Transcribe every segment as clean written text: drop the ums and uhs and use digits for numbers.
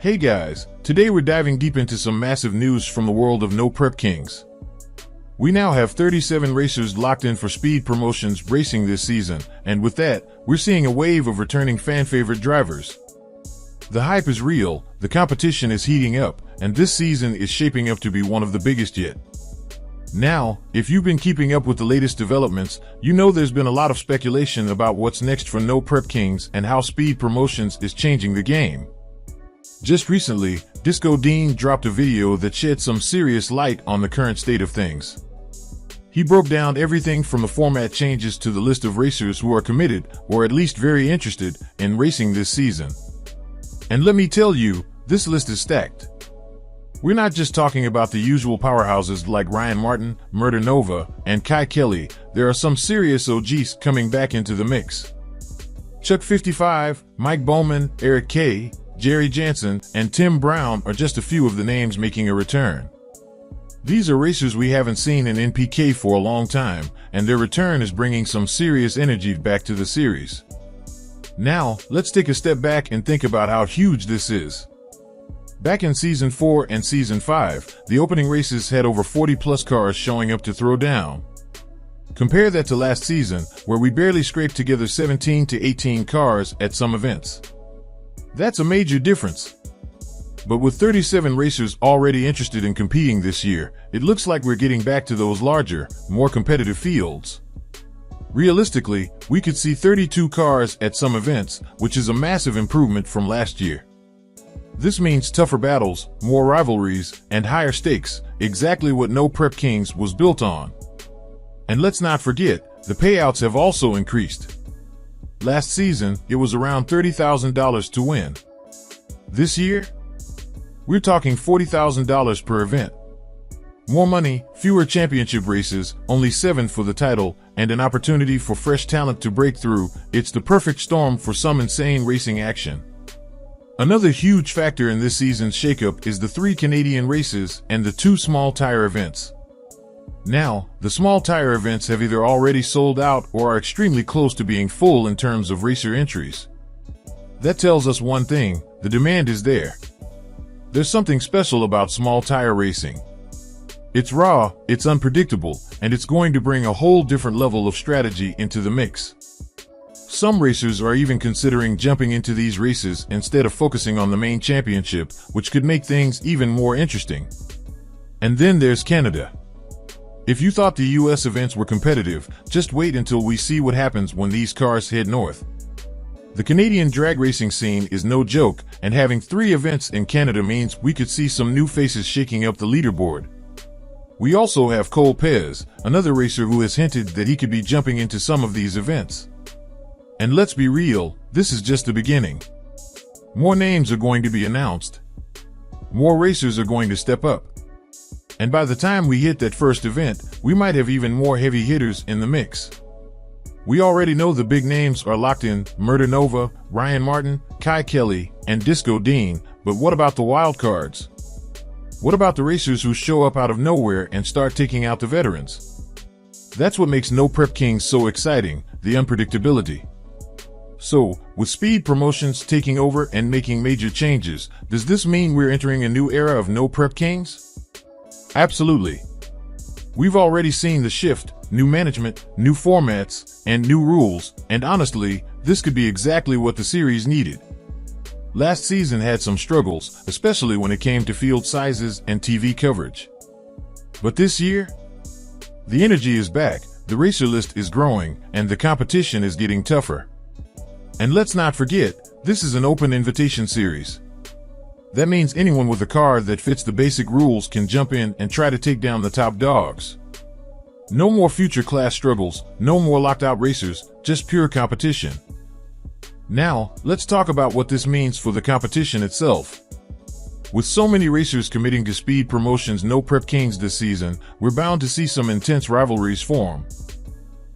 Hey guys, today we're diving deep into some massive news from the world of No Prep Kings. We now have 37 racers locked in for Speed Promotions racing this season, and with that, we're seeing a wave of returning fan-favorite drivers. The hype is real, the competition is heating up, and this season is shaping up to be one of the biggest yet. Now, if you've been keeping up with the latest developments, you know there's been a lot of speculation about what's next for No Prep Kings and how Speed Promotions is changing the game. Just recently, Disco Dean dropped a video that shed some serious light on the current state of things. He broke down everything from the format changes to the list of racers who are committed, or at least very interested, in racing this season. And let me tell you, this list is stacked. We're not just talking about the usual powerhouses like Ryan Martin, Murder Nova, and Kai Kelly. There are some serious OGs coming back into the mix. Chuck 55, Mike Bowman, Eric K., Jerry Jansen, and Tim Brown are just a few of the names making a return. These are racers we haven't seen in NPK for a long time, and their return is bringing some serious energy back to the series. Now, let's take a step back and think about how huge this is. Back in Season 4 and Season 5, the opening races had over 40-plus cars showing up to throw down. Compare that to last season, where we barely scraped together 17 to 18 cars at some events. That's a major difference. But with 37 racers already interested in competing this year, it looks like we're getting back to those larger, more competitive fields. Realistically, we could see 32 cars at some events, which is a massive improvement from last year. This means tougher battles, more rivalries, and higher stakes, exactly what No Prep Kings was built on. And let's not forget, the payouts have also increased. Last season, it was around $30,000 to win. This year, we're talking $40,000 per event. More money, fewer championship races, only 7 for the title, and an opportunity for fresh talent to break through. It's the perfect storm for some insane racing action. Another huge factor in this season's shakeup is the 3 Canadian races and the 2 small tire events. Now, the small tire events have either already sold out or are extremely close to being full in terms of racer entries. That tells us one thing: the demand is there. There's something special about small tire racing. It's raw, it's unpredictable, and it's going to bring a whole different level of strategy into the mix. Some racers are even considering jumping into these races instead of focusing on the main championship, which could make things even more interesting. And then there's Canada. If you thought the US events were competitive, just wait until we see what happens when these cars head north. The Canadian drag racing scene is no joke, and having 3 events in Canada means we could see some new faces shaking up the leaderboard. We also have Cole Pez, another racer who has hinted that he could be jumping into some of these events. And let's be real, this is just the beginning. More names are going to be announced. More racers are going to step up. And by the time we hit that first event, we might have even more heavy hitters in the mix. We already know the big names are locked in: Murder Nova, Ryan Martin, Kai Kelly, and Disco Dean, but what about the wild cards? What about the racers who show up out of nowhere and start taking out the veterans? That's what makes No Prep Kings so exciting, the unpredictability. So, with Speed Promotions taking over and making major changes, does this mean we're entering a new era of No Prep Kings? Absolutely. We've already seen the shift: new management, new formats, and new rules, and honestly, this could be exactly what the series needed. Last season had some struggles, especially when it came to field sizes and TV coverage. But this year, the energy is back, the racer list is growing, and the competition is getting tougher. And let's not forget, this is an open invitation series. That means anyone with a car that fits the basic rules can jump in and try to take down the top dogs. No more future class struggles, no more locked out racers, just pure competition. Now, let's talk about what this means for the competition itself. With so many racers committing to Speed Promotions No Prep Kings this season, we're bound to see some intense rivalries form.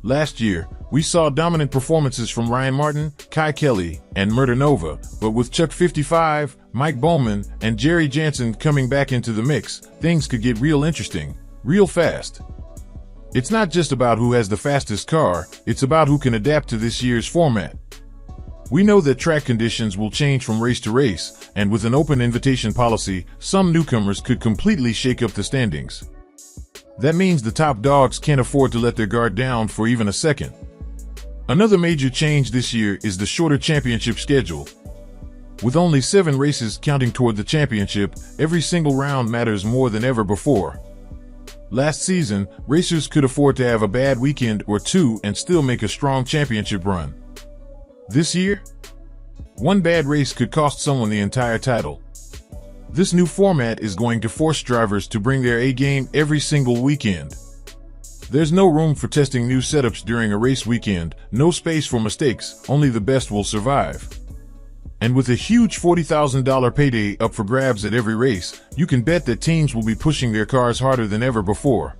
Last year, we saw dominant performances from Ryan Martin, Kai Kelly, and Murder Nova, but with Chuck 55, Mike Bowman, and Jerry Jansen coming back into the mix, things could get real interesting, real fast. It's not just about who has the fastest car, it's about who can adapt to this year's format. We know that track conditions will change from race to race, and with an open invitation policy, some newcomers could completely shake up the standings. That means the top dogs can't afford to let their guard down for even a second. Another major change this year is the shorter championship schedule. With only 7 races counting toward the championship, every single round matters more than ever before. Last season, racers could afford to have a bad weekend or two and still make a strong championship run. This year, one bad race could cost someone the entire title. This new format is going to force drivers to bring their A game every single weekend. There's no room for testing new setups during a race weekend, no space for mistakes, only the best will survive. And with a huge $40,000 payday up for grabs at every race, you can bet that teams will be pushing their cars harder than ever before.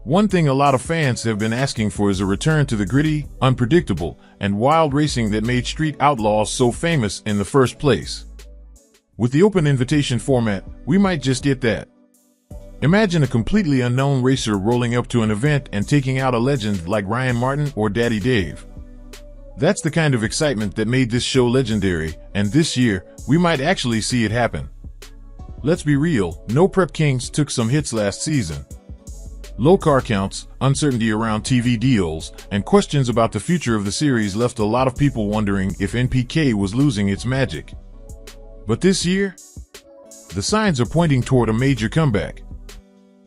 One thing a lot of fans have been asking for is a return to the gritty, unpredictable, and wild racing that made Street Outlaws so famous in the first place. With the open invitation format, we might just get that. Imagine a completely unknown racer rolling up to an event and taking out a legend like Ryan Martin or Daddy Dave. That's the kind of excitement that made this show legendary, and this year, we might actually see it happen. Let's be real, No Prep Kings took some hits last season. Low car counts, uncertainty around TV deals, and questions about the future of the series left a lot of people wondering if NPK was losing its magic. But this year, the signs are pointing toward a major comeback.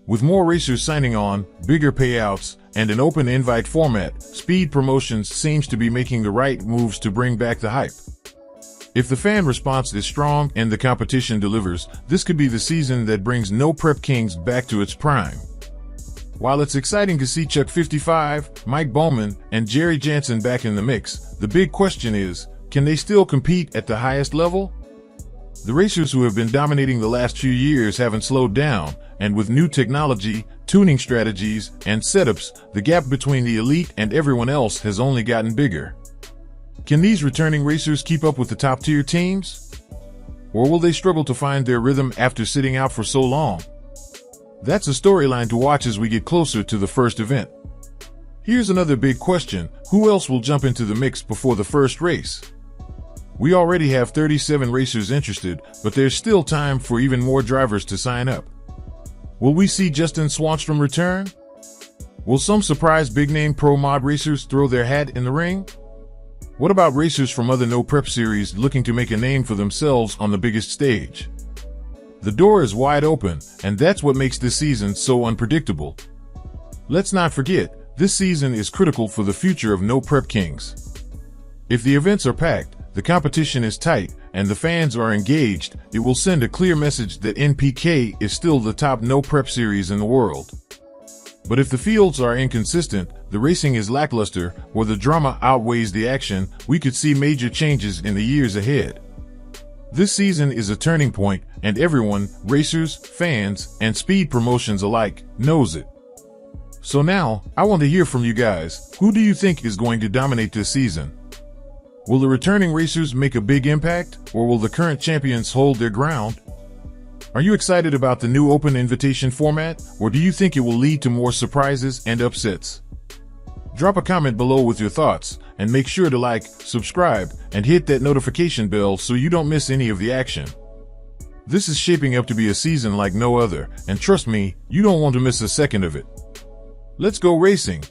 With more racers signing on, bigger payouts, and an open invite format, Speed Promotions seems to be making the right moves to bring back the hype. If the fan response is strong and the competition delivers, this could be the season that brings No Prep Kings back to its prime. While it's exciting to see Chuck 55, Mike Bowman, and Jerry Jansen back in the mix, the big question is, can they still compete at the highest level? The racers who have been dominating the last few years haven't slowed down, and with new technology, tuning strategies, and setups, the gap between the elite and everyone else has only gotten bigger. Can these returning racers keep up with the top-tier teams? Or will they struggle to find their rhythm after sitting out for so long? That's a storyline to watch as we get closer to the first event. Here's another big question: who else will jump into the mix before the first race? We already have 37 racers interested, but there's still time for even more drivers to sign up. Will we see Justin Swanstrom return? Will some surprise big-name pro mod racers throw their hat in the ring? What about racers from other No Prep series looking to make a name for themselves on the biggest stage? The door is wide open, and that's what makes this season so unpredictable. Let's not forget, this season is critical for the future of No Prep Kings. If the events are packed, the competition is tight, and the fans are engaged, it will send a clear message that NPK is still the top No Prep series in the world. But if the fields are inconsistent, the racing is lackluster, or the drama outweighs the action, we could see major changes in the years ahead. This season is a turning point, and everyone, racers, fans, and Speed Promotions alike, knows it. So now, I want to hear from you guys. Who do you think is going to dominate this season? Will the returning racers make a big impact, or will the current champions hold their ground? Are you excited about the new open invitation format, or do you think it will lead to more surprises and upsets? Drop a comment below with your thoughts, and make sure to like, subscribe, and hit that notification bell so you don't miss any of the action. This is shaping up to be a season like no other, and trust me, you don't want to miss a second of it. Let's go racing!